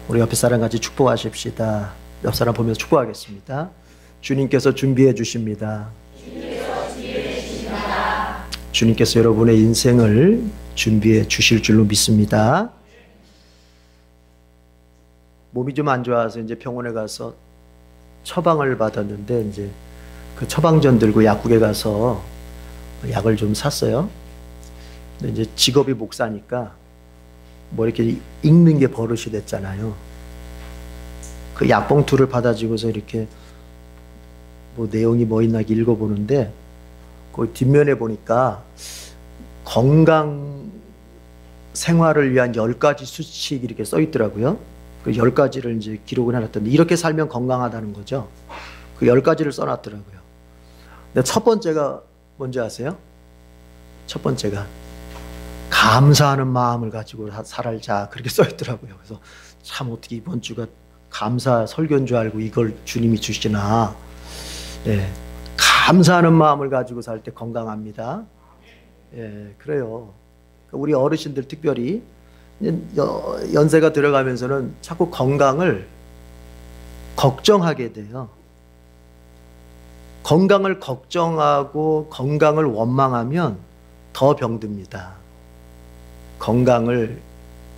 우리 옆에 사람 같이 축복하십시다. 옆 사람 보면서 축복하겠습니다. 주님께서 준비해 주십니다. 주님께서 여러분의 인생을 준비해 주실 줄로 믿습니다. 몸이 좀 안 좋아서 이제 병원에 가서 처방을 받았는데 이제 그 처방전 들고 약국에 가서 약을 좀 샀어요. 근데 이제 직업이 목사니까 뭐 이렇게 읽는 게 버릇이 됐잖아요. 그 약봉투를 받아주고서 이렇게 뭐 내용이 뭐 있나 읽어보는데 그 뒷면에 보니까 건강 생활을 위한 10가지 수칙 이렇게 써 있더라고요. 그 10가지를 이제 기록을 해놨던데 이렇게 살면 건강하다는 거죠. 그 10가지를 써놨더라고요. 근데 첫 번째가 뭔지 아세요? 첫 번째가 감사하는 마음을 가지고 살자 그렇게 써 있더라고요. 그래서 참 어떻게 이번 주가 감사 설교인 줄 알고 이걸 주님이 주시나. 네, 감사하는 마음을 가지고 살 때 건강합니다. 예, 그래요. 우리 어르신들 특별히 연세가 들어가면서는 자꾸 건강을 걱정하게 돼요. 건강을 걱정하고 건강을 원망하면 더 병듭니다. 건강을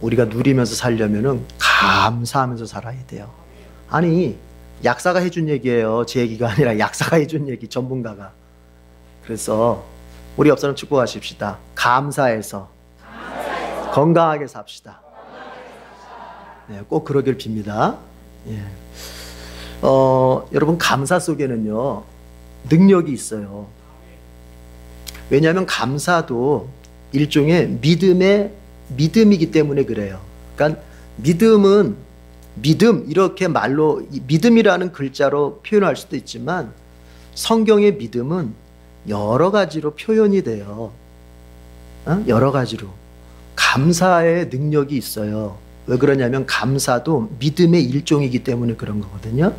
우리가 누리면서 살려면은 감사하면서 살아야 돼요. 아니, 약사가 해준 얘기예요. 제 얘기가 아니라 약사가 해준 얘기, 전문가가. 그래서 우리 옆 사람 축복하십시다. 감사해서 건강하게 삽시다. 네, 꼭 그러길 빕니다. 예. 여러분, 감사 속에는요 능력이 있어요. 왜냐하면 감사도 일종의 믿음이기 때문에 그래요. 그러니까 믿음 이렇게 말로 믿음이라는 글자로 표현할 수도 있지만 성경의 믿음은 여러 가지로 표현이 돼요. 여러 가지로. 감사의 능력이 있어요. 왜 그러냐면 감사도 믿음의 일종이기 때문에 그런 거거든요.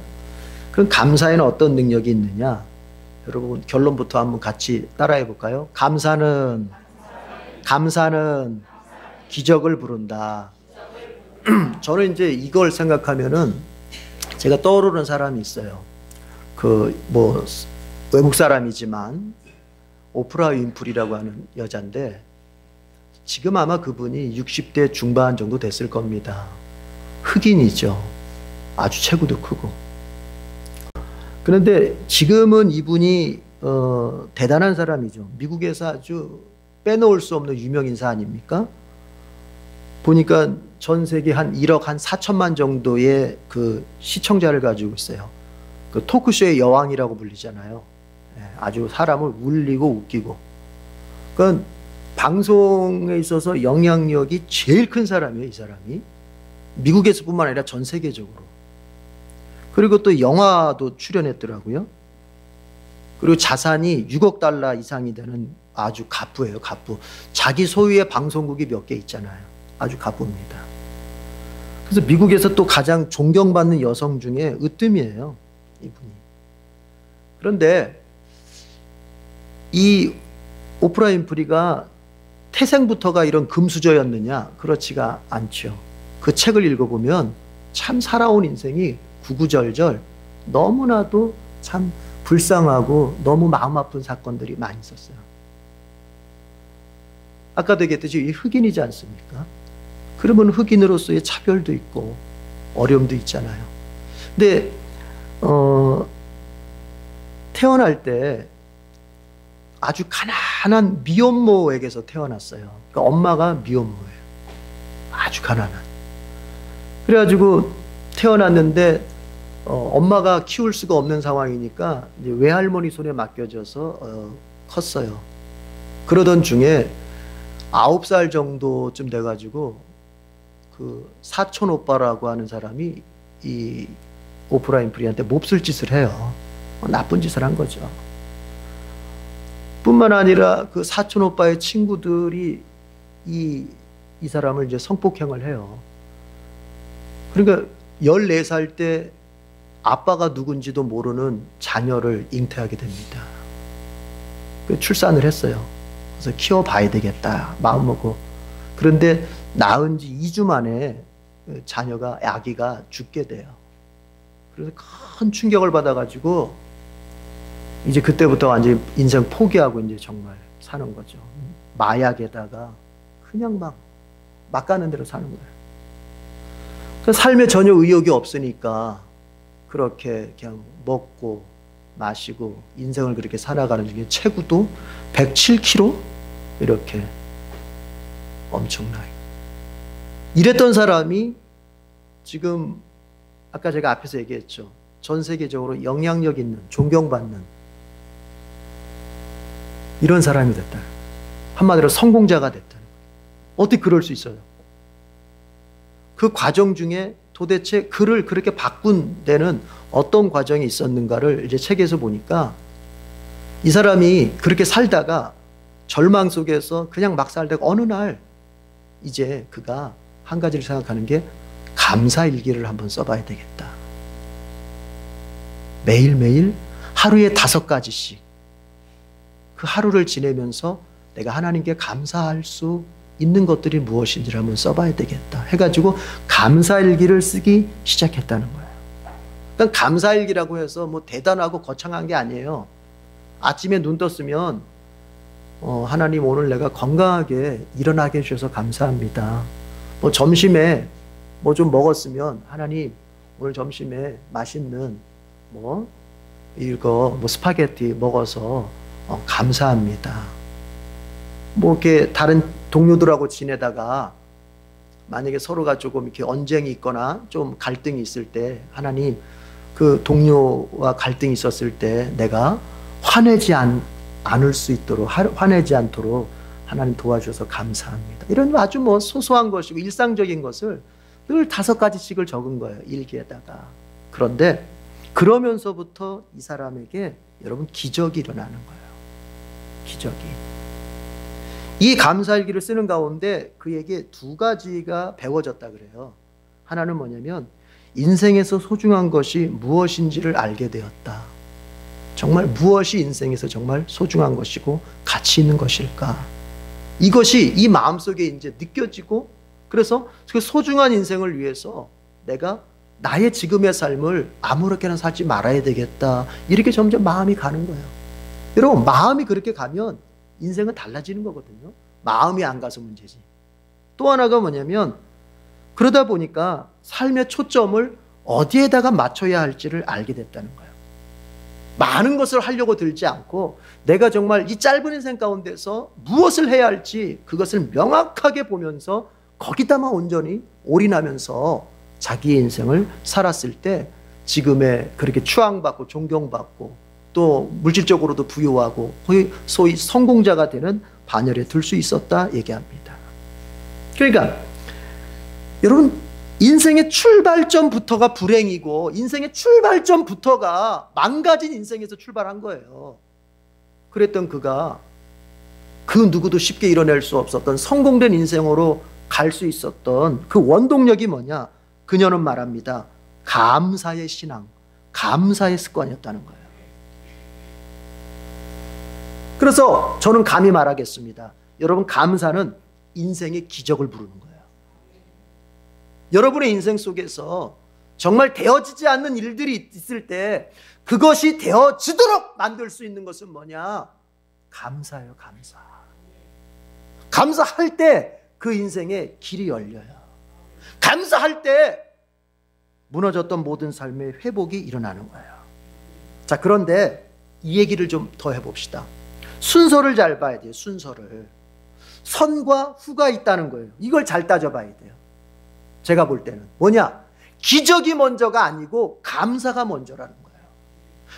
그럼 감사에는 어떤 능력이 있느냐? 여러분 결론부터 한번 같이 따라해 볼까요? 감사는 기적을 부른다. 저는 이제 이걸 생각하면은 제가 떠오르는 사람이 있어요. 그 뭐 외국 사람이지만 오프라 윈프리라고 하는 여잔데 지금 아마 그분이 60대 중반 정도 됐을 겁니다. 흑인이죠. 아주 체구도 크고. 그런데 지금은 이분이 대단한 사람이죠. 미국에서 아주 빼놓을 수 없는 유명 인사 아닙니까? 보니까 전 세계 한 1억 한 4천만 정도의 그 시청자를 가지고 있어요. 그 토크쇼의 여왕이라고 불리잖아요. 아주 사람을 울리고 웃기고. 그러니까 방송에 있어서 영향력이 제일 큰 사람이에요, 이 사람이. 미국에서뿐만 아니라 전 세계적으로. 그리고 또 영화도 출연했더라고요. 그리고 자산이 6억 달러 이상이 되는 아주 갑부예요, 갑부. 자기 소유의 방송국이 몇 개 있잖아요. 아주 갑부입니다. 그래서 미국에서 또 가장 존경받는 여성 중에 으뜸이에요, 이분이. 그런데 이 오프라 윈프리가 태생부터가 이런 금수저였느냐? 그렇지가 않죠. 그 책을 읽어보면 참 살아온 인생이 구구절절 너무나도 참 불쌍하고 너무 마음 아픈 사건들이 많이 있었어요. 아까도 얘기했듯이 이 흑인이지 않습니까? 그러면 흑인으로서의 차별도 있고 어려움도 있잖아요. 근데 태어날 때 아주 가난한 미혼모에게서 태어났어요. 그러니까 엄마가 미혼모예요. 아주 가난한. 그래가지고 태어났는데 엄마가 키울 수가 없는 상황이니까 이제 외할머니 손에 맡겨져서 컸어요. 그러던 중에 9살 정도쯤 돼가지고 그 사촌 오빠라고 하는 사람이 이 오프라 윈프리한테 몹쓸 짓을 해요. 나쁜 짓을 한 거죠. 뿐만 아니라 그 사촌 오빠의 친구들이 이 사람을 이제 성폭행을 해요. 그러니까 14살 때 아빠가 누군지도 모르는 자녀를 잉태하게 됩니다. 출산을 했어요. 그래서 키워봐야 되겠다 마음먹고. 그런데 낳은 지 2주 만에 자녀가, 아기가 죽게 돼요. 그래서 큰 충격을 받아가지고 이제 그때부터 완전히 인생 포기하고 이제 정말 사는 거죠. 마약에다가 그냥 막 가는 대로 사는 거예요. 그 삶에 전혀 의욕이 없으니까 그렇게 그냥 먹고 마시고 인생을 그렇게 살아가는 중에 체구도 107kg 이렇게 엄청나요. 이랬던 사람이 지금 아까 제가 앞에서 얘기했죠. 전 세계적으로 영향력 있는, 존경받는 이런 사람이 됐다. 한마디로 성공자가 됐다. 어떻게 그럴 수 있어요? 그 과정 중에 도대체 그를 그렇게 바꾼 데는 어떤 과정이 있었는가를 이제 책에서 보니까 이 사람이 그렇게 살다가 절망 속에서 그냥 막 살다가 어느 날 이제 그가 한 가지를 생각하는 게 감사일기를 한번 써봐야 되겠다. 매일매일 하루에 5가지씩 그 하루를 지내면서 내가 하나님께 감사할 수 있는 것들이 무엇인지를 한번 써봐야 되겠다 해가지고 감사일기를 쓰기 시작했다는 거예요. 그러니까 감사일기라고 해서 뭐 대단하고 거창한 게 아니에요. 아침에 눈 떴으면 하나님 오늘 내가 건강하게 일어나게 해주셔서 감사합니다. 뭐 점심에 뭐 좀 먹었으면 하나님 오늘 점심에 맛있는 뭐 스파게티 먹어서 감사합니다. 뭐 이렇게 다른 동료들하고 지내다가 만약에 서로가 조금 이렇게 언쟁이 있거나 좀 갈등이 있을 때 하나님 그 동료와 갈등이 있었을 때 내가 화내지 않도록 하나님 도와주셔서 감사합니다. 이런 아주 뭐 소소한 것이고 일상적인 것을 늘 5가지씩을 적은 거예요. 일기에다가. 그런데 그러면서부터 이 사람에게 여러분 기적이 일어나는 거예요. 기적이. 이 감사일기를 쓰는 가운데 그에게 2가지가 배워졌다 그래요. 하나는 뭐냐면 인생에서 소중한 것이 무엇인지를 알게 되었다. 정말 무엇이 인생에서 정말 소중한 것이고 가치 있는 것일까? 이것이 이 마음속에 이제 느껴지고 그래서 그 소중한 인생을 위해서 내가 나의 지금의 삶을 아무렇게나 살지 말아야 되겠다. 이렇게 점점 마음이 가는 거예요. 여러분 마음이 그렇게 가면 인생은 달라지는 거거든요. 마음이 안 가서 문제지. 또 하나가 뭐냐면 그러다 보니까 삶의 초점을 어디에다가 맞춰야 할지를 알게 됐다는 거예요. 많은 것을 하려고 들지 않고 내가 정말 이 짧은 인생 가운데서 무엇을 해야 할지 그것을 명확하게 보면서 거기다만 온전히 올인하면서 자기의 인생을 살았을 때 지금의 그렇게 추앙받고 존경받고 또 물질적으로도 부유하고 소위 성공자가 되는 반열에 들 수 있었다 얘기합니다. 그러니까 여러분 인생의 출발점부터가 불행이고 인생의 출발점부터가 망가진 인생에서 출발한 거예요. 그랬던 그가 그 누구도 쉽게 이뤄낼 수 없었던 성공된 인생으로 갈 수 있었던 그 원동력이 뭐냐? 그녀는 말합니다. 감사의 신앙, 감사의 습관이었다는 거예요. 그래서 저는 감히 말하겠습니다. 여러분 감사는 인생의 기적을 부르는 거예요. 여러분의 인생 속에서 정말 되어지지 않는 일들이 있을 때 그것이 되어지도록 만들 수 있는 것은 뭐냐? 감사예요. 감사. 감사할 때 그 인생의 길이 열려요. 감사할 때 무너졌던 모든 삶의 회복이 일어나는 거예요. 자, 그런데 이 얘기를 좀 더 해봅시다. 순서를 잘 봐야 돼요. 순서를. 선과 후가 있다는 거예요. 이걸 잘 따져봐야 돼요. 제가 볼 때는 뭐냐? 기적이 먼저가 아니고 감사가 먼저라는 거예요.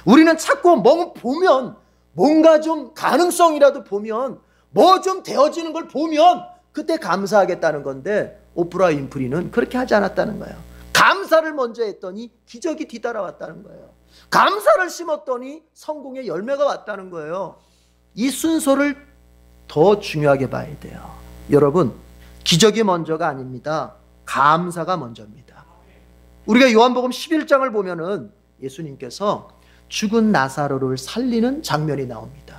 우리는 자꾸 보면 뭔가 좀 가능성이라도 보면 뭐 좀 되어지는 걸 보면 그때 감사하겠다는 건데 오프라 윈프리는 그렇게 하지 않았다는 거예요. 감사를 먼저 했더니 기적이 뒤따라왔다는 거예요. 감사를 심었더니 성공의 열매가 왔다는 거예요. 이 순서를 더 중요하게 봐야 돼요. 여러분 기적이 먼저가 아닙니다. 감사가 먼저입니다. 우리가 요한복음 11장을 보면은 예수님께서 죽은 나사로를 살리는 장면이 나옵니다.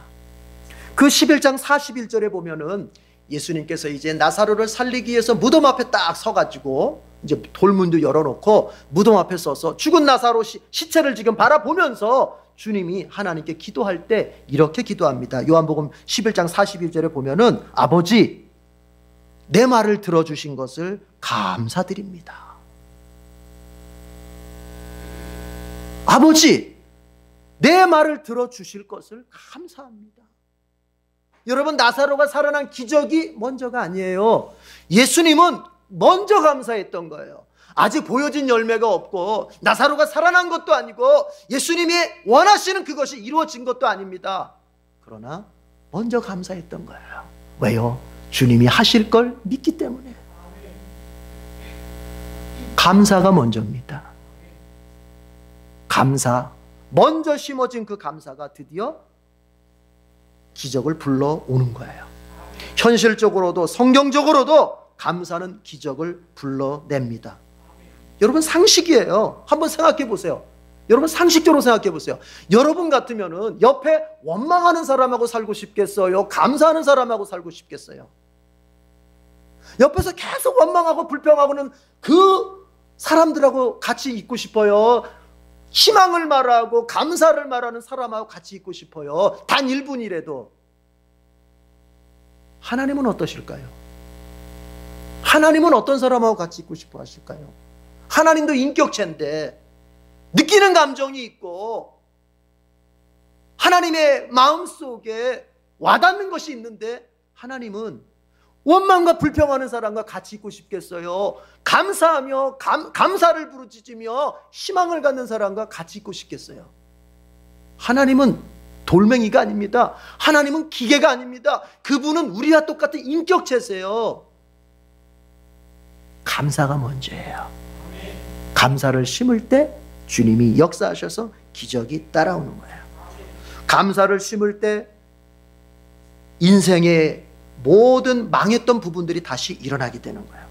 그 11장 41절에 보면은 예수님께서 이제 나사로를 살리기 위해서 무덤 앞에 딱 서가지고 이제 돌문도 열어놓고 무덤 앞에 서서 죽은 나사로 시체를 지금 바라보면서 주님이 하나님께 기도할 때 이렇게 기도합니다. 요한복음 11장 41절에 보면은 아버지 내 말을 들어주신 것을 감사드립니다. 아버지 내 말을 들어주실 것을 감사합니다. 여러분 나사로가 살아난 기적이 먼저가 아니에요. 예수님은 먼저 감사했던 거예요. 아직 보여진 열매가 없고 나사로가 살아난 것도 아니고 예수님이 원하시는 그것이 이루어진 것도 아닙니다. 그러나 먼저 감사했던 거예요. 왜요? 주님이 하실 걸 믿기 때문에. 감사가 먼저입니다. 감사, 먼저 심어진 그 감사가 드디어 기적을 불러오는 거예요. 현실적으로도 성경적으로도 감사는 기적을 불러냅니다. 여러분 상식이에요. 한번 생각해 보세요. 여러분 상식적으로 생각해 보세요. 여러분 같으면은 옆에 원망하는 사람하고 살고 싶겠어요? 감사하는 사람하고 살고 싶겠어요? 옆에서 계속 원망하고 불평하고는 그 사람들하고 같이 있고 싶어요? 희망을 말하고 감사를 말하는 사람하고 같이 있고 싶어요? 단 1분이라도. 하나님은 어떠실까요? 하나님은 어떤 사람하고 같이 있고 싶어 하실까요? 하나님도 인격체인데 느끼는 감정이 있고 하나님의 마음속에 와닿는 것이 있는데 하나님은 원망과 불평하는 사람과 같이 있고 싶겠어요? 감사하며 감사를 부르짖으며 희망을 갖는 사람과 같이 있고 싶겠어요? 하나님은 돌멩이가 아닙니다. 하나님은 기계가 아닙니다. 그분은 우리와 똑같은 인격체세요. 감사가 먼저예요. 감사를 심을 때 주님이 역사하셔서 기적이 따라오는 거예요. 감사를 심을 때 인생의 모든 망했던 부분들이 다시 일어나게 되는 거예요.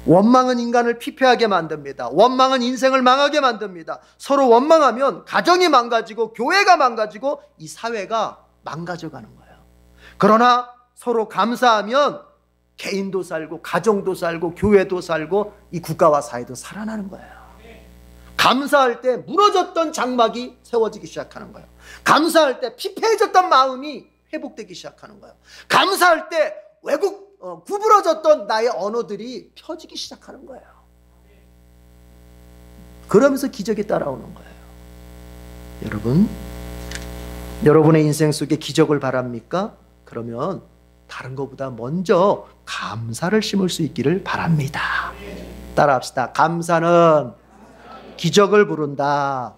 원망은 인간을 피폐하게 만듭니다. 원망은 인생을 망하게 만듭니다. 서로 원망하면 가정이 망가지고 교회가 망가지고 이 사회가 망가져가는 거예요. 그러나 서로 감사하면 개인도 살고 가정도 살고 교회도 살고 이 국가와 사회도 살아나는 거예요. 감사할 때 무너졌던 장막이 세워지기 시작하는 거예요. 감사할 때 피폐해졌던 마음이 회복되기 시작하는 거예요. 감사할 때 구부러졌던 나의 언어들이 펴지기 시작하는 거예요. 그러면서 기적이 따라오는 거예요. 여러분, 여러분의 인생 속에 기적을 바랍니까? 그러면 다른 것보다 먼저 감사를 심을 수 있기를 바랍니다. 따라합시다. 감사는 기적을 부른다.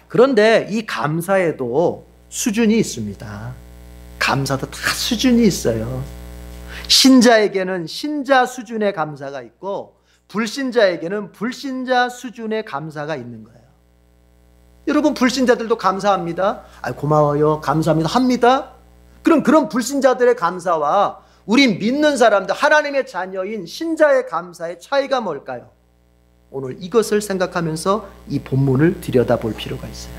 그런데 이 감사에도 수준이 있습니다. 감사도 다 수준이 있어요. 신자에게는 신자 수준의 감사가 있고 불신자에게는 불신자 수준의 감사가 있는 거예요. 여러분 불신자들도 감사합니다. 고마워요. 감사합니다. 합니다. 그럼 그런 불신자들의 감사와 우리 믿는 사람들, 하나님의 자녀인 신자의 감사의 차이가 뭘까요? 오늘 이것을 생각하면서 이 본문을 들여다볼 필요가 있어요.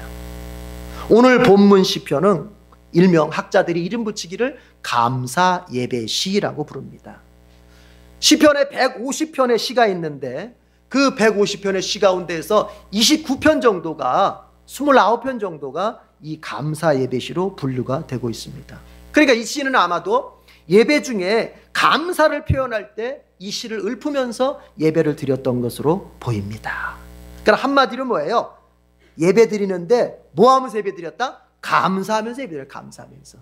오늘 본문 시편은 일명 학자들이 이름 붙이기를 감사 예배 시라고 부릅니다. 시편에 150편의 시가 있는데 그 150편의 시 가운데에서 29편 정도가 29편 정도가 이 감사 예배 시로 분류가 되고 있습니다. 그러니까 이 시는 아마도 예배 중에 감사를 표현할 때 이 시를 읊으면서 예배를 드렸던 것으로 보입니다. 그러니까 한마디로 뭐예요? 예배 드리는데 뭐 하면서 예배 드렸다? 감사하면서 예배 드려요. 감사하면서.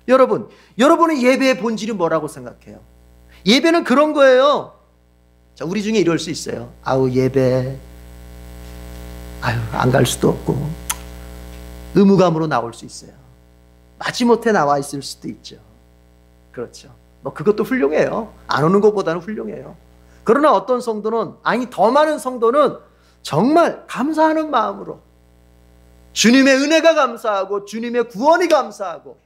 여러분, 여러분의 예배의 본질이 뭐라고 생각해요? 예배는 그런 거예요. 자, 우리 중에 이럴 수 있어요. 예배 안 갈 수도 없고 의무감으로 나올 수 있어요. 마지못해 나와 있을 수도 있죠. 그렇죠. 그것도 훌륭해요. 안 오는 것보다는 훌륭해요. 그러나 어떤 성도는, 더 많은 성도는 정말 감사하는 마음으로 주님의 은혜가 감사하고 주님의 구원이 감사하고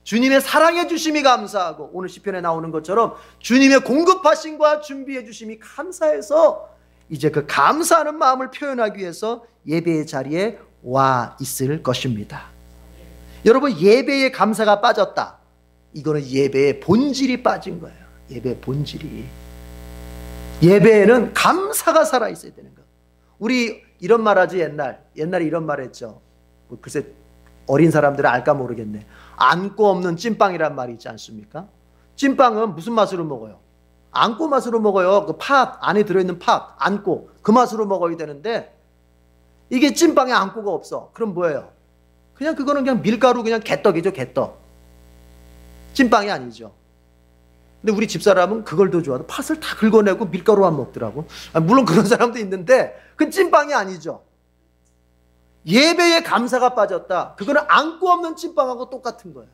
주님의 사랑해 주심이 감사하고 오늘 시편에 나오는 것처럼 주님의 공급하심과 준비해 주심이 감사해서 이제 그 감사하는 마음을 표현하기 위해서 예배의 자리에 와 있을 것입니다. 여러분, 예배에 감사가 빠졌다. 이거는 예배의 본질이 빠진 거예요. 예배의 본질이. 예배에는 감사가 살아있어야 되는 거예요. 우리 이런 말 하지, 옛날에 이런 말 했죠. 뭐 글쎄 어린 사람들은 알까 모르겠네. 안고 없는 찐빵이란 말이 있지 않습니까? 찐빵은 무슨 맛으로 먹어요? 안고 맛으로 먹어요. 그 팥 안에 들어있는 팥 안고 그 맛으로 먹어야 되는데, 이게 찐빵에 안고가 없어. 그럼 뭐예요? 그냥 그거는 그냥 밀가루 그냥 개떡이죠. 개떡. 찐빵이 아니죠. 근데 우리 집사람은 그걸 더 좋아하고 팥을 다 긁어내고 밀가루만 먹더라고. 물론 그런 사람도 있는데 그 찐빵이 아니죠. 예배에 감사가 빠졌다. 그거는 안고 없는 찐빵하고 똑같은 거예요.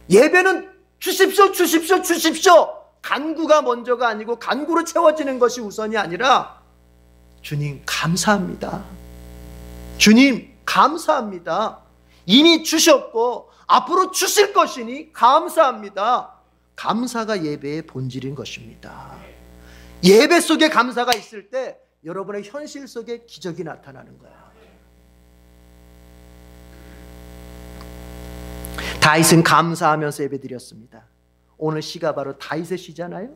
예배는 주십시오, 주십시오, 주십시오. 간구가 먼저가 아니고 간구로 채워지는 것이 우선이 아니라, 주님 감사합니다. 주님 감사합니다. 이미 주셨고 앞으로 주실 것이니 감사합니다. 감사가 예배의 본질인 것입니다. 예배 속에 감사가 있을 때 여러분의 현실 속에 기적이 나타나는 거예요. 다윗은 감사하면서 예배드렸습니다. 오늘 시가 바로 다윗의 시잖아요.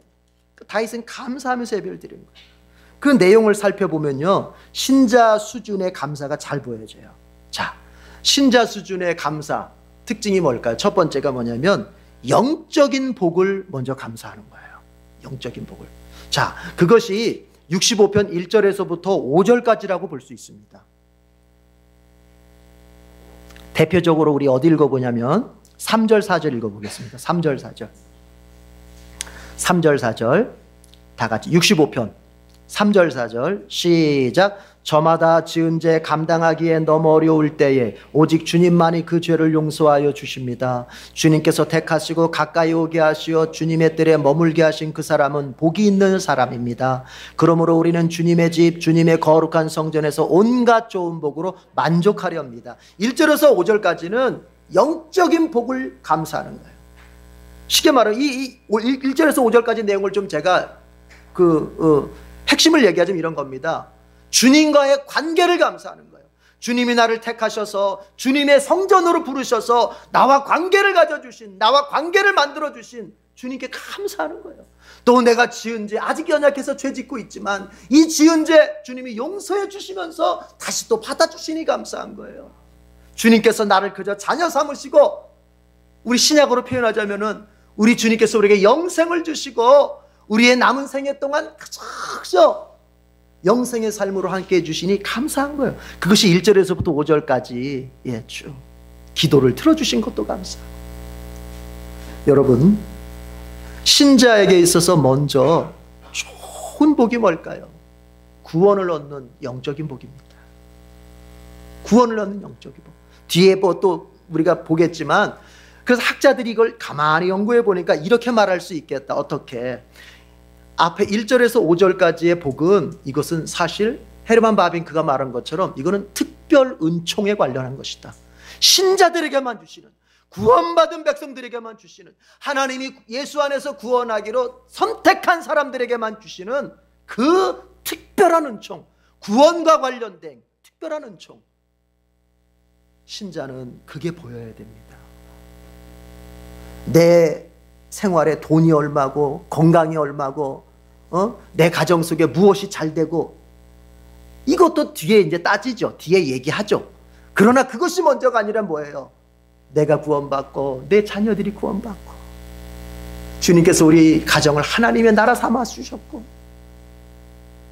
다윗은 감사하면서 예배를 드리는 거예요. 그 내용을 살펴보면요, 신자 수준의 감사가 잘 보여져요. 자, 신자 수준의 감사 특징이 뭘까요? 첫 번째가 뭐냐면 영적인 복을 먼저 감사하는 거예요. 영적인 복을. 자, 그것이 65편 1절에서부터 5절까지라고 볼 수 있습니다. 대표적으로 우리 어디 읽어보냐면 3절 4절 읽어보겠습니다. 3절 4절 3절 4절 다 같이 65편 3절 4절 시작. 저마다 지은 죄 감당하기에 너무 어려울 때에 오직 주님만이 그 죄를 용서하여 주십니다. 주님께서 택하시고 가까이 오게 하시어 주님의 뜰에 머물게 하신 그 사람은 복이 있는 사람입니다. 그러므로 우리는 주님의 집 주님의 거룩한 성전에서 온갖 좋은 복으로 만족하려 합니다. 1절에서 5절까지는 영적인 복을 감사하는 거예요. 쉽게 말하면 이 1절에서 5절까지 내용을 좀 제가 핵심을 얘기하자면 이런 겁니다. 주님과의 관계를 감사하는 거예요. 주님이 나를 택하셔서 주님의 성전으로 부르셔서 나와 관계를 가져주신, 나와 관계를 만들어주신 주님께 감사하는 거예요. 또 내가 지은 죄 아직 연약해서 죄 짓고 있지만 이 지은 죄 주님이 용서해 주시면서 다시 또 받아주시니 감사한 거예요. 주님께서 나를 그저 자녀 삼으시고, 우리 신약으로 표현하자면은 우리 주님께서 우리에게 영생을 주시고 우리의 남은 생애 동안 그저 영생의 삶으로 함께 해주시니 감사한 거예요. 그것이 1절에서부터 5절까지 쭉 기도를 들어주신 것도 감사하고. 여러분, 신자에게 있어서 먼저 좋은 복이 뭘까요? 구원을 얻는 영적인 복입니다. 구원을 얻는 영적인 복. 뒤에 뭐 또 우리가 보겠지만, 그래서 학자들이 이걸 가만히 연구해 보니까 이렇게 말할 수 있겠다. 어떻게? 앞에 1절에서 5절까지의 복은, 이것은 사실 헤르만 바빙크가 말한 것처럼 이거는 특별 은총에 관련한 것이다. 신자들에게만 주시는, 구원받은 백성들에게만 주시는, 하나님이 예수 안에서 구원하기로 선택한 사람들에게만 주시는 그 특별한 은총, 구원과 관련된 특별한 은총. 신자는 그게 보여야 됩니다. 내 생활에 돈이 얼마고 건강이 얼마고 내 가정 속에 무엇이 잘 되고, 이것도 뒤에 이제 따지죠. 뒤에 얘기하죠. 그러나 그것이 먼저가 아니라 뭐예요? 내가 구원받고 내 자녀들이 구원받고 주님께서 우리 가정을 하나님의 나라 삼아 주셨고,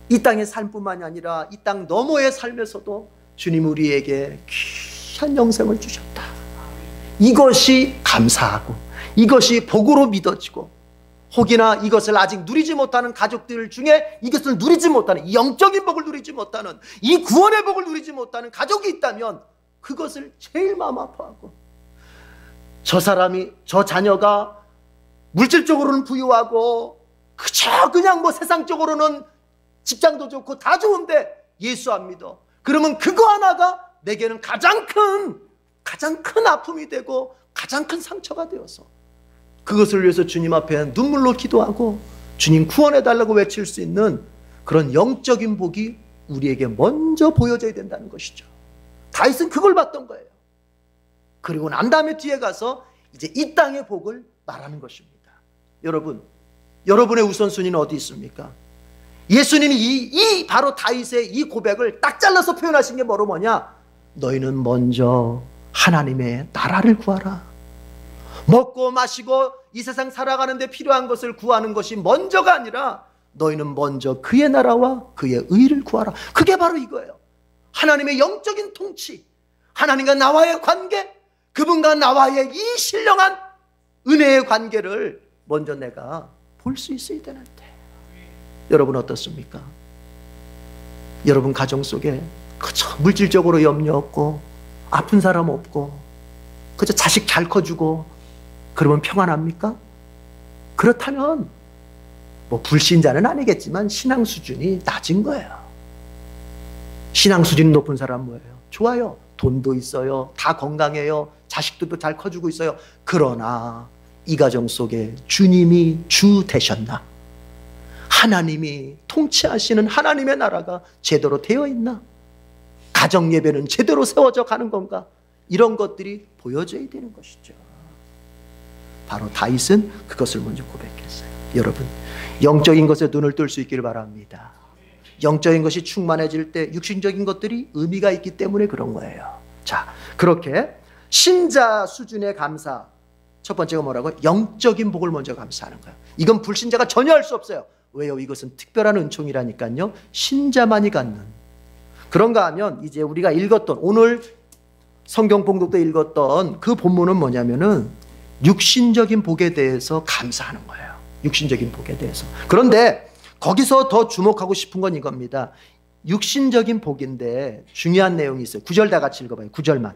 이 땅의 삶뿐만이 아니라 이 땅 너머의 삶에서도 주님 우리에게 귀한 영생을 주셨다. 이것이 감사하고 이것이 복으로 믿어지고, 혹이나 이것을 아직 누리지 못하는 가족들 중에 이것을 누리지 못하는, 이 영적인 복을 누리지 못하는, 이 구원의 복을 누리지 못하는 가족이 있다면 그것을 제일 마음 아파하고, 저 사람이, 저 자녀가 물질적으로는 부유하고 그저 그냥 뭐 세상적으로는 직장도 좋고 다 좋은데 예수 안 믿어. 그러면 그거 하나가 내게는 가장 큰 아픔이 되고 가장 큰 상처가 되어서, 그것을 위해서 주님 앞에 눈물로 기도하고 주님 구원해달라고 외칠 수 있는 그런 영적인 복이 우리에게 먼저 보여져야 된다는 것이죠. 다윗은 그걸 봤던 거예요. 그리고 난 다음에 뒤에 가서 이제 이 땅의 복을 말하는 것입니다. 여러분, 여러분의 우선순위는 어디 있습니까? 예수님이 이 바로 다윗의 이 고백을 딱 잘라서 표현하신 게 뭐냐? 너희는 먼저 하나님의 나라를 구하라. 먹고 마시고 이 세상 살아가는 데 필요한 것을 구하는 것이 먼저가 아니라 너희는 먼저 그의 나라와 그의 의를 구하라. 그게 바로 이거예요. 하나님의 영적인 통치, 하나님과 나와의 관계, 그분과 나와의 이 신령한 은혜의 관계를 먼저 내가 볼 수 있어야 되는데, 여러분 어떻습니까? 여러분 가정 속에 그저 물질적으로 염려 없고 아픈 사람 없고 그저 자식 잘 커주고 그러면 평안합니까? 그렇다면 뭐 불신자는 아니겠지만 신앙 수준이 낮은 거예요. 신앙 수준이 높은 사람 뭐예요? 좋아요. 돈도 있어요. 다 건강해요. 자식들도 잘 커주고 있어요. 그러나 이 가정 속에 주님이 주 되셨나? 하나님이 통치하시는 하나님의 나라가 제대로 되어 있나? 가정 예배는 제대로 세워져 가는 건가? 이런 것들이 보여져야 되는 것이죠. 바로 다윗은 그것을 먼저 고백했어요. 여러분, 영적인 것에 눈을 뜰 수 있기를 바랍니다. 영적인 것이 충만해질 때 육신적인 것들이 의미가 있기 때문에 그런 거예요. 자, 그렇게 신자 수준의 감사, 첫 번째가 뭐라고요? 영적인 복을 먼저 감사하는 거예요. 이건 불신자가 전혀 할 수 없어요. 왜요? 이것은 특별한 은총이라니까요. 신자만이 갖는. 그런가 하면 이제 우리가 읽었던, 오늘 성경 봉독 때 읽었던 그 본문은 뭐냐면은 육신적인 복에 대해서 감사하는 거예요. 육신적인 복에 대해서. 그런데 거기서 더 주목하고 싶은 건 이겁니다. 육신적인 복인데 중요한 내용이 있어요. 9절 다 같이 읽어봐요. 9절만.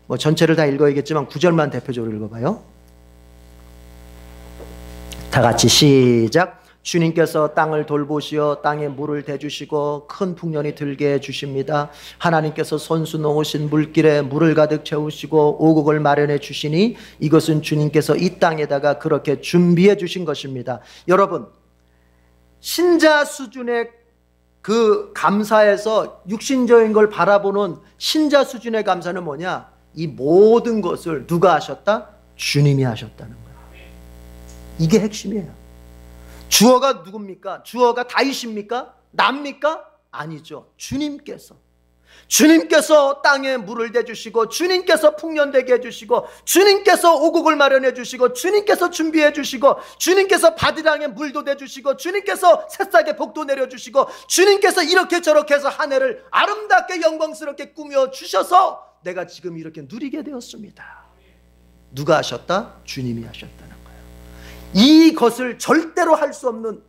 뭐 전체를 다 읽어야겠지만 9절만 대표적으로 읽어봐요. 다 같이 시작. 주님께서 땅을 돌보시어 땅에 물을 대주시고 큰 풍년이 들게 해주십니다. 하나님께서 손수 놓으신 물길에 물을 가득 채우시고 오곡을 마련해 주시니 이것은 주님께서 이 땅에다가 그렇게 준비해 주신 것입니다. 여러분, 신자 수준의 그 감사에서 육신적인 걸 바라보는 신자 수준의 감사는 뭐냐? 이 모든 것을 누가 하셨다? 주님이 하셨다는 거예요. 이게 핵심이에요. 주어가 누굽니까? 주어가 다윗입니까? 납니까? 아니죠. 주님께서 땅에 물을 대주시고 주님께서 풍년되게 해주시고 주님께서 오곡을 마련해 주시고 주님께서 준비해 주시고 주님께서 바디랑에 물도 대주시고 주님께서 새싹에 복도 내려주시고 주님께서 이렇게 저렇게 해서 한 해를 아름답게 영광스럽게 꾸며 주셔서 내가 지금 이렇게 누리게 되었습니다. 누가 하셨다? 주님이 하셨다는 거예요. 이것을 절대로 할 수 없는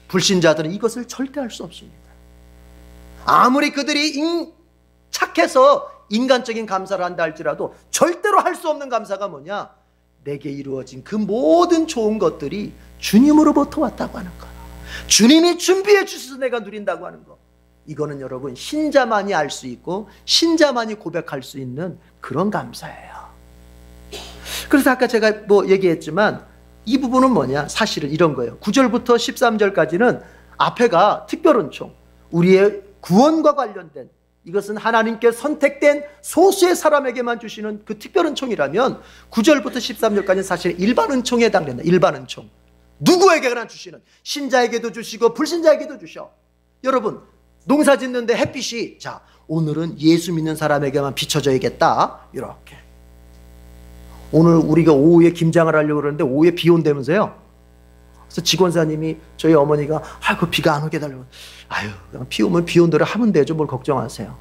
불신자들은 이것을 절대 할 수 없습니다. 아무리 그들이 착해서 인간적인 감사를 한다 할지라도 절대로 할 수 없는 감사가 뭐냐? 내게 이루어진 그 모든 좋은 것들이 주님으로부터 왔다고 하는 것, 주님이 준비해 주셔서 내가 누린다고 하는 것, 이거는 여러분 신자만이 알 수 있고 신자만이 고백할 수 있는 그런 감사예요. 그래서 아까 제가 뭐 얘기했지만 이 부분은 뭐냐? 사실은 이런 거예요. 9절부터 13절까지는 앞에가 특별은총, 우리의 구원과 관련된, 이것은 하나님께 선택된 소수의 사람에게만 주시는 그 특별은총이라면 9절부터 13절까지는 사실 일반은총에 해당된다. 일반은총, 누구에게나 주시는, 신자에게도 주시고 불신자에게도 주셔. 여러분, 농사 짓는데 햇빛이, 자, 오늘은 예수 믿는 사람에게만 비춰져야겠다, 이렇게. 오늘 우리가 오후에 김장을 하려고 그러는데 오후에 비 온다면서요. 그래서 직원사님이, 저희 어머니가 아이고 비가 안 오게 해달라고. 아유, 비 오면 비 온 대로 하면 되죠, 뭘 걱정하세요.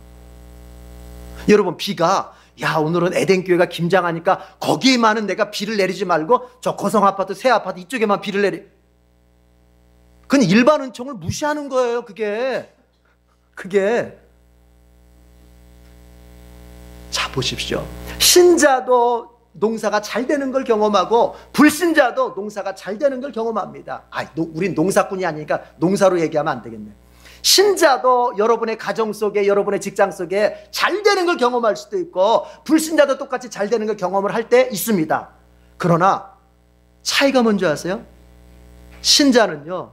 여러분, 비가, 야 오늘은 에덴교회가 김장하니까 거기에만은 내가 비를 내리지 말고 저 고성아파트 새 아파트 이쪽에만 비를 내리. 그건 일반 은총을 무시하는 거예요. 그게 자, 보십시오. 신자도 농사가 잘 되는 걸 경험하고 불신자도 농사가 잘 되는 걸 경험합니다. 우린 농사꾼이 아니니까 농사로 얘기하면 안 되겠네. 신자도 여러분의 가정 속에, 여러분의 직장 속에 잘 되는 걸 경험할 수도 있고 불신자도 똑같이 잘 되는 걸 경험을 할 때 있습니다. 그러나 차이가 뭔지 아세요? 신자는요,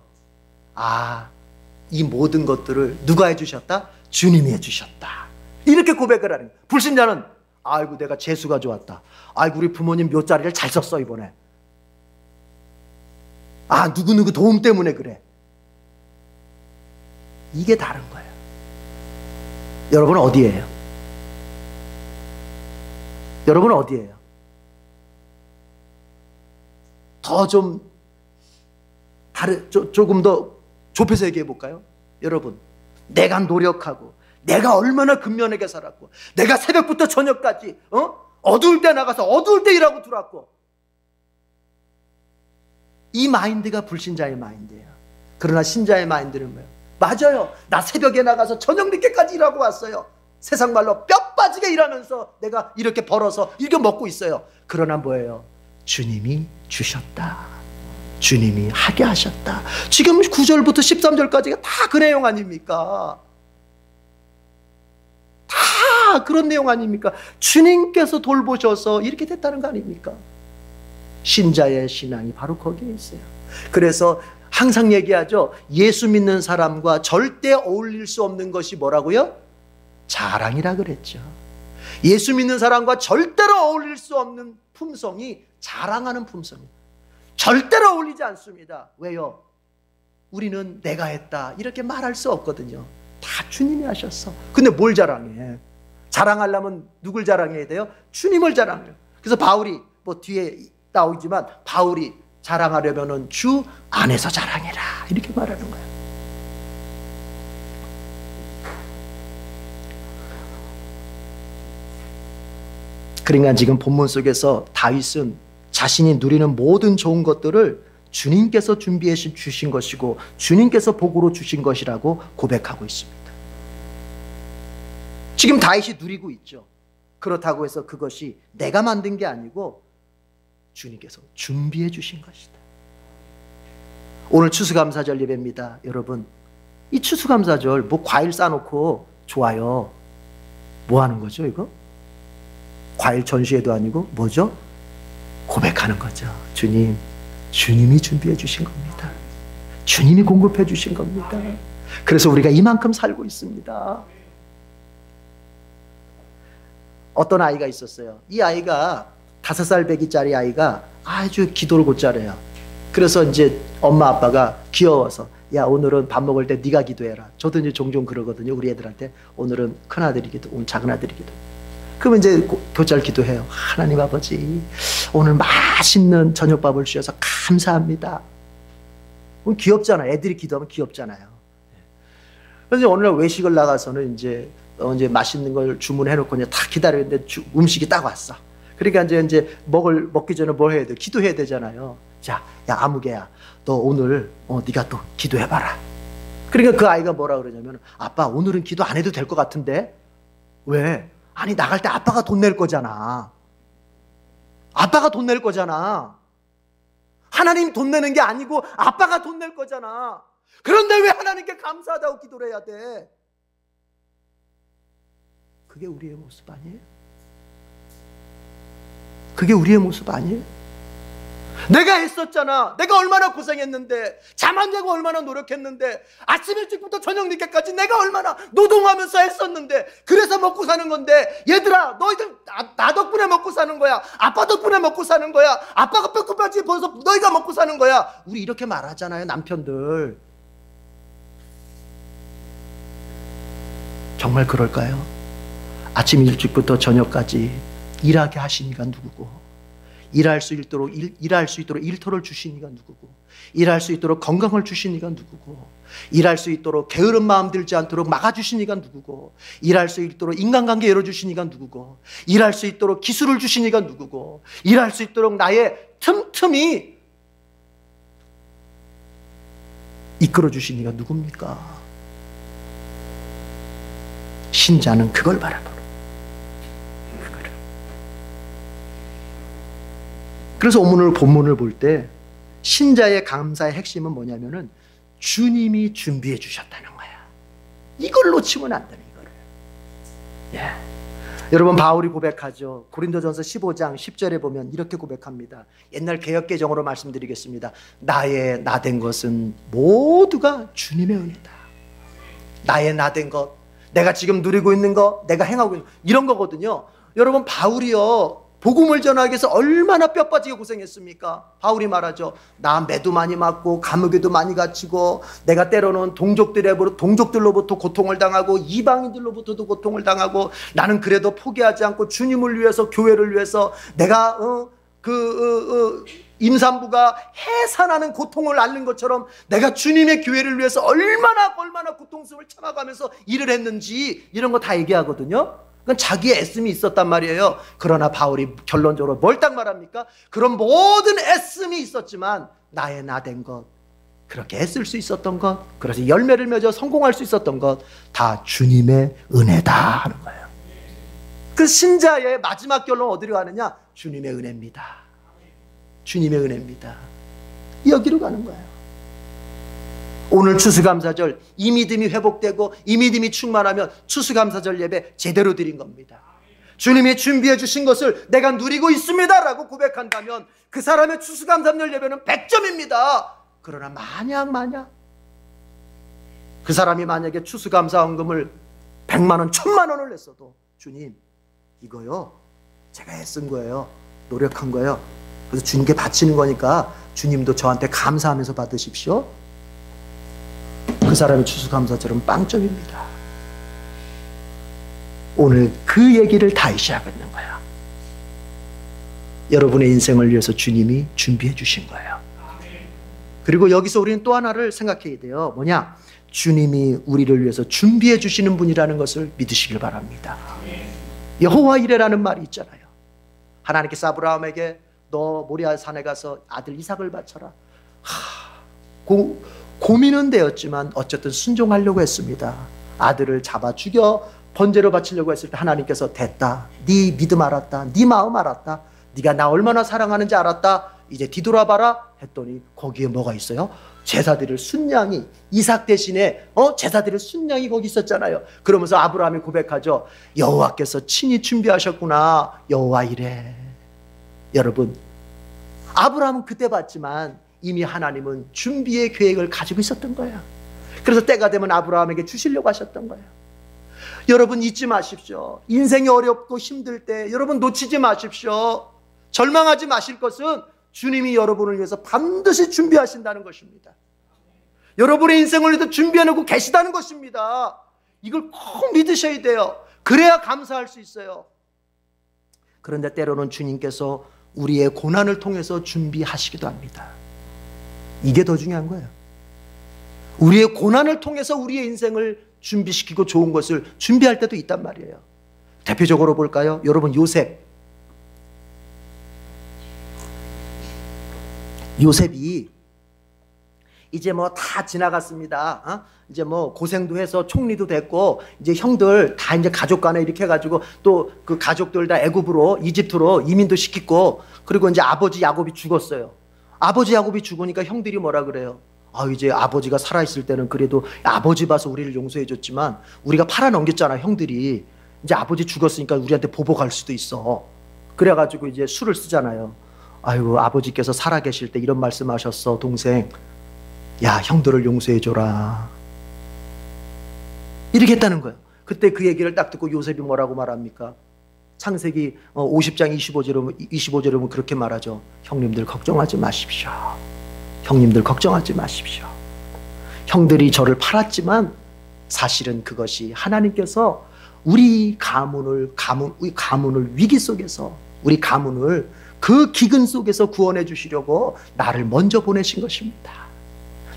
이 모든 것들을 누가 해주셨다? 주님이 해주셨다, 이렇게 고백을 하는 거예요. 불신자는 아이고 내가 재수가 좋았다, 아이고 우리 부모님 묘자리를 잘 썼어 이번에. 아, 누구누구 도움 때문에 그래. 이게 다른 거예요. 여러분 어디예요? 여러분 어디예요? 더 좀 조금 더 좁혀서 얘기해 볼까요? 여러분, 내가 노력하고 내가 얼마나 근면하게 살았고 내가 새벽부터 저녁까지 어두울 때 나가서 어두울 때 일하고 들어왔고, 이 마인드가 불신자의 마인드예요. 그러나 신자의 마인드는 뭐예요? 맞아요, 나 새벽에 나가서 저녁 늦게까지 일하고 왔어요. 세상 말로 뼈 빠지게 일하면서 내가 이렇게 벌어서 이렇게 먹고 있어요. 그러나 뭐예요? 주님이 주셨다, 주님이 하게 하셨다. 지금 9절부터 13절까지가 다 그 내용 아닙니까? 다 그런 내용 아닙니까? 주님께서 돌보셔서 이렇게 됐다는 거 아닙니까? 신자의 신앙이 바로 거기에 있어요. 그래서 항상 얘기하죠. 예수 믿는 사람과 절대 어울릴 수 없는 것이 뭐라고요? 자랑이라 그랬죠. 예수 믿는 사람과 절대로 어울릴 수 없는 품성이 자랑하는 품성이에요. 절대로 어울리지 않습니다. 왜요? 우리는 내가 했다 이렇게 말할 수 없거든요. 다 주님이 하셨어. 근데 뭘 자랑해? 자랑하려면 누굴 자랑해야 돼요? 주님을 자랑해요. 그래서 바울이 뭐 뒤에 나오지만 바울이 자랑하려면은 주 안에서 자랑해라 이렇게 말하는 거예요. 그러니까 지금 본문 속에서 다윗은 자신이 누리는 모든 좋은 것들을 주님께서 준비해 주신 것이고 주님께서 복으로 주신 것이라고 고백하고 있습니다. 지금 다윗이 누리고 있죠. 그렇다고 해서 그것이 내가 만든 게 아니고 주님께서 준비해 주신 것이다. 오늘 추수감사절 예배입니다. 여러분, 이 추수감사절 뭐 과일 싸놓고 좋아요. 뭐 하는 거죠 이거? 과일 전시회도 아니고 뭐죠? 고백하는 거죠. 주님, 주님이 준비해 주신 겁니다. 주님이 공급해 주신 겁니다. 그래서 우리가 이만큼 살고 있습니다. 어떤 아이가 있었어요. 이 아이가 5살 배기짜리 아이가 아주 기도를 곧잘해요. 그래서 이제 엄마 아빠가 귀여워서 야, 오늘은 밥 먹을 때 네가 기도해라. 저도 이제 종종 그러거든요. 우리 애들한테 오늘은 큰아들이 기도, 오늘 작은아들이 기도. 그러면 이제 교찰 기도해요. 하나님 아버지, 오늘 맛있는 저녁밥을 주셔서 감사합니다. 귀엽잖아. 애들이 기도하면 귀엽잖아요. 그래서 어느 날 외식을 나가서는 이제 맛있는 걸 주문해놓고 이제 다 기다리는데 음식이 딱 왔어. 그러니까 이제 먹기 전에 뭘 해야 돼? 기도해야 되잖아요. 자, 야 아무개야, 너 오늘 네가 또 기도해봐라. 그러니까 그 아이가 뭐라 그러냐면, 아빠 오늘은 기도 안 해도 될 것 같은데. 왜? 아니 나갈 때 아빠가 돈 낼 거잖아. 아빠가 돈 낼 거잖아. 하나님 돈 내는 게 아니고 아빠가 돈 낼 거잖아. 그런데 왜 하나님께 감사하다고 기도를 해야 돼? 그게 우리의 모습 아니에요? 그게 우리의 모습 아니에요? 내가 했었잖아. 내가 얼마나 고생했는데, 잠 안 자고 얼마나 노력했는데, 아침 일찍부터 저녁 늦게까지 내가 얼마나 노동하면서 했었는데, 그래서 먹고 사는 건데, 얘들아 너희들 나 덕분에 먹고 사는 거야. 아빠 덕분에 먹고 사는 거야. 아빠가 뼈끝까지 벌어서 너희가 먹고 사는 거야. 우리 이렇게 말하잖아요, 남편들. 정말 그럴까요? 아침 일찍부터 저녁까지 일하게 하신 이가 누구고, 일할 수 있도록 일터를 주신 이가 누구고, 일할 수 있도록 건강을 주신 이가 누구고, 일할 수 있도록 게으른 마음 들지 않도록 막아주신 이가 누구고, 일할 수 있도록 인간관계 열어주신 이가 누구고, 일할 수 있도록 기술을 주신 이가 누구고, 일할 수 있도록 나의 틈틈이 이끌어주신 이가 누굽니까? 신자는 그걸 바라보는. 그래서 본문을 볼 때 신자의 감사의 핵심은 뭐냐면은 주님이 준비해 주셨다는 거야. 이걸 놓치면 안 되는 거예요. 예. 여러분, 바울이 고백하죠. 고린도전서 15장 10절에 보면 이렇게 고백합니다. 옛날 개역개정으로 말씀드리겠습니다. 나의 나된 것은 모두가 주님의 은혜다. 나의 나된 것, 내가 지금 누리고 있는 거, 내가 행하고 있는 거, 이런 거거든요. 여러분, 바울이요, 복음을 전하기 위해서 얼마나 뼈 빠지게 고생했습니까? 바울이 말하죠. 나 매도 많이 맞고 감옥에도 많이 갇히고 내가 때로는 동족들로부터 고통을 당하고 이방인들로부터도 고통을 당하고 나는 그래도 포기하지 않고 주님을 위해서 교회를 위해서 내가 임산부가 해산하는 고통을 앓는 것처럼 내가 주님의 교회를 위해서 얼마나 고통스러움을 참아가면서 일을 했는지 이런 거 다 얘기하거든요. 그건 자기의 애씀이 있었단 말이에요. 그러나 바울이 결론적으로 뭘 딱 말합니까? 그런 모든 애씀이 있었지만 나의 나된 것, 그렇게 애쓸 수 있었던 것, 그래서 열매를 맺어 성공할 수 있었던 것 다 주님의 은혜다 하는 거예요. 그 신자의 마지막 결론은 어디로 가느냐? 주님의 은혜입니다. 주님의 은혜입니다. 여기로 가는 거예요. 오늘 추수감사절 이 믿음이 회복되고 이 믿음이 충만하면 추수감사절 예배 제대로 드린 겁니다. 주님이 준비해 주신 것을 내가 누리고 있습니다 라고 고백한다면 그 사람의 추수감사절 예배는 100점입니다. 그러나 만약 그 사람이 만약에 추수감사헌금을 100만 원, 1000만 원을 냈어도 주님 이거요 제가 애쓴 거예요. 노력한 거예요. 그래서 주님께 바치는 거니까 주님도 저한테 감사하면서 받으십시오. 그 사람의 추수감사절은 빵점입니다. 오늘 그 얘기를 다시 하고 있는 거야. 여러분의 인생을 위해서 주님이 준비해 주신 거예요. 그리고 여기서 우리는 또 하나를 생각해야 돼요. 뭐냐? 주님이 우리를 위해서 준비해 주시는 분이라는 것을 믿으시길 바랍니다. 여호와 이레라는 말이 있잖아요. 하나님께서 아브라함에게 너 모리아 산에 가서 아들 이삭을 바쳐라. 고민은 되었지만 어쨌든 순종하려고 했습니다. 아들을 잡아 죽여 번제로 바치려고 했을 때 하나님께서 됐다. 네 믿음 알았다. 네 마음 알았다. 네가 나 얼마나 사랑하는지 알았다. 이제 뒤돌아봐라 했더니 거기에 뭐가 있어요? 제사드릴 순양이 이삭 대신에 제사드릴 순양이 거기 있었잖아요. 그러면서 아브라함이 고백하죠. 여호와께서 친히 준비하셨구나. 여호와 이래. 여러분 아브라함은 그때 봤지만 이미 하나님은 준비의 계획을 가지고 있었던 거예요. 그래서 때가 되면 아브라함에게 주시려고 하셨던 거예요. 여러분 잊지 마십시오. 인생이 어렵고 힘들 때 여러분 놓치지 마십시오. 절망하지 마실 것은 주님이 여러분을 위해서 반드시 준비하신다는 것입니다. 여러분의 인생을 위해서 준비해놓고 계시다는 것입니다. 이걸 꼭 믿으셔야 돼요. 그래야 감사할 수 있어요. 그런데 때로는 주님께서 우리의 고난을 통해서 준비하시기도 합니다. 이게 더 중요한 거예요. 우리의 고난을 통해서 우리의 인생을 준비시키고 좋은 것을 준비할 때도 있단 말이에요. 대표적으로 볼까요? 여러분 요셉이 이제 뭐 다 지나갔습니다. 이제 뭐 고생도 해서 총리도 됐고 이제 형들 다 이제 가족 간에 이렇게 해가지고 또 그 가족들 다 애굽으로 이집트로 이민도 시키고 그리고 이제 아버지 야곱이 죽었어요. 아버지 야곱이 죽으니까 형들이 뭐라 그래요? 이제 아버지가 살아있을 때는 그래도 아버지 봐서 우리를 용서해 줬지만 우리가 팔아넘겼잖아 형들이. 이제 아버지 죽었으니까 우리한테 보복할 수도 있어. 그래가지고 이제 수를 쓰잖아요. 아이고 아버지께서 살아계실 때 이런 말씀하셨어 동생. 야 형들을 용서해 줘라. 이렇게 했다는 거예요. 그때 그 얘기를 딱 듣고 요셉이 뭐라고 말합니까? 창세기 50장 25절에 보면 그렇게 말하죠. 형님들 걱정하지 마십시오. 형님들 걱정하지 마십시오. 형들이 저를 팔았지만 사실은 그것이 하나님께서 우리 가문을 위기 속에서 우리 가문을 그 기근 속에서 구원해 주시려고 나를 먼저 보내신 것입니다.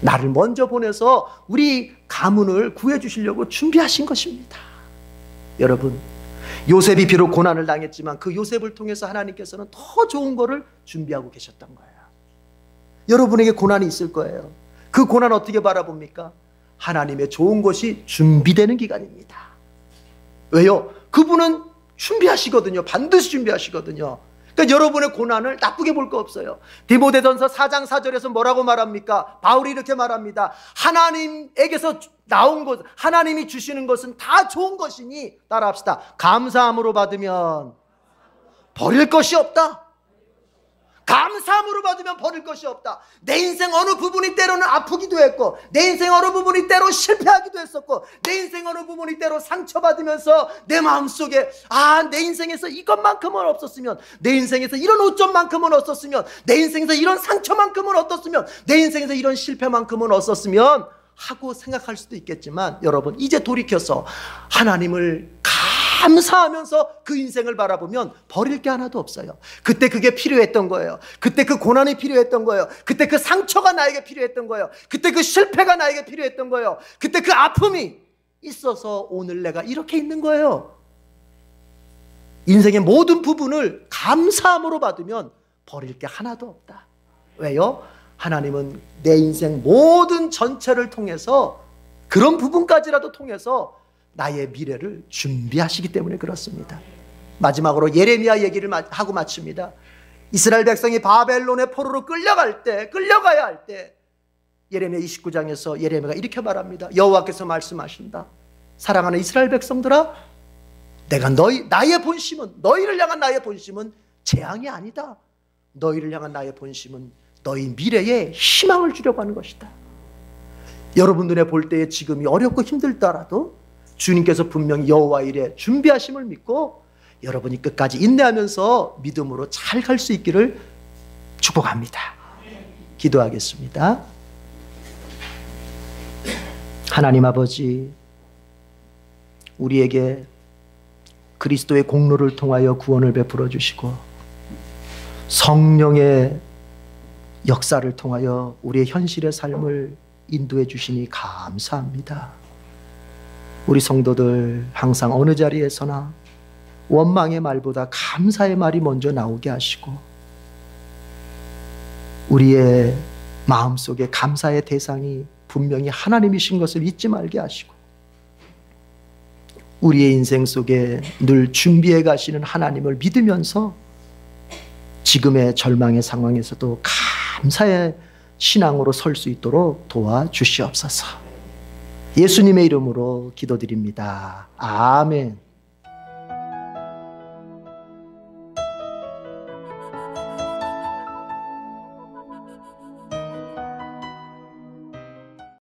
나를 먼저 보내서 우리 가문을 구해 주시려고 준비하신 것입니다. 여러분 요셉이 비록 고난을 당했지만 그 요셉을 통해서 하나님께서는 더 좋은 거를 준비하고 계셨던 거예요. 여러분에게 고난이 있을 거예요. 그 고난 어떻게 바라봅니까? 하나님의 좋은 것이 준비되는 기간입니다. 왜요? 그분은 준비하시거든요. 반드시 준비하시거든요. 그러니까 여러분의 고난을 나쁘게 볼 거 없어요. 디모데전서 4장 4절에서 뭐라고 말합니까? 바울이 이렇게 말합니다. 하나님에게서 나온 것, 하나님이 주시는 것은 다 좋은 것이니 따라합시다. 감사함으로 받으면 버릴 것이 없다. 감사함으로 받으면 버릴 것이 없다. 내 인생 어느 부분이 때로는 아프기도 했고, 내 인생 어느 부분이 때로 실패하기도 했었고, 내 인생 어느 부분이 때로 상처받으면서 내 마음속에 내 인생에서 이것만큼은 없었으면, 내 인생에서 이런 오점만큼은 없었으면, 내 인생에서 이런 상처만큼은 없었으면, 내 인생에서 이런 실패만큼은 없었으면 하고 생각할 수도 있겠지만, 여러분 이제 돌이켜서 하나님을 감사하면서 그 인생을 바라보면 버릴 게 하나도 없어요. 그때 그게 필요했던 거예요. 그때 그 고난이 필요했던 거예요. 그때 그 상처가 나에게 필요했던 거예요. 그때 그 실패가 나에게 필요했던 거예요. 그때 그 아픔이 있어서 오늘 내가 이렇게 있는 거예요. 인생의 모든 부분을 감사함으로 받으면 버릴 게 하나도 없다. 왜요? 하나님은 내 인생 모든 전체를 통해서, 그런 부분까지라도 통해서 나의 미래를 준비하시기 때문에 그렇습니다. 마지막으로 예레미야 얘기를 하고 마칩니다. 이스라엘 백성이 바벨론의 포로로 끌려가야 할 때 예레미야 29장에서 예레미야가 이렇게 말합니다. 여호와께서 말씀하신다. 사랑하는 이스라엘 백성들아, 내가 나의 본심은, 너희를 향한 나의 본심은 재앙이 아니다. 너희를 향한 나의 본심은 너희 미래에 희망을 주려고 하는 것이다. 여러분 눈에 볼 때에 지금이 어렵고 힘들더라도 주님께서 분명히 여호와 일에 준비하심을 믿고 여러분이 끝까지 인내하면서 믿음으로 잘 갈 수 있기를 축복합니다. 기도하겠습니다. 하나님 아버지, 우리에게 그리스도의 공로를 통하여 구원을 베풀어 주시고 성령의 역사를 통하여 우리의 현실의 삶을 인도해 주시니 감사합니다. 우리 성도들 항상 어느 자리에서나 원망의 말보다 감사의 말이 먼저 나오게 하시고, 우리의 마음속에 감사의 대상이 분명히 하나님이신 것을 잊지 말게 하시고, 우리의 인생 속에 늘 준비해 가시는 하나님을 믿으면서 지금의 절망의 상황에서도 감사의 신앙으로 설 수 있도록 도와주시옵소서. 예수님의 이름으로 기도드립니다. 아멘.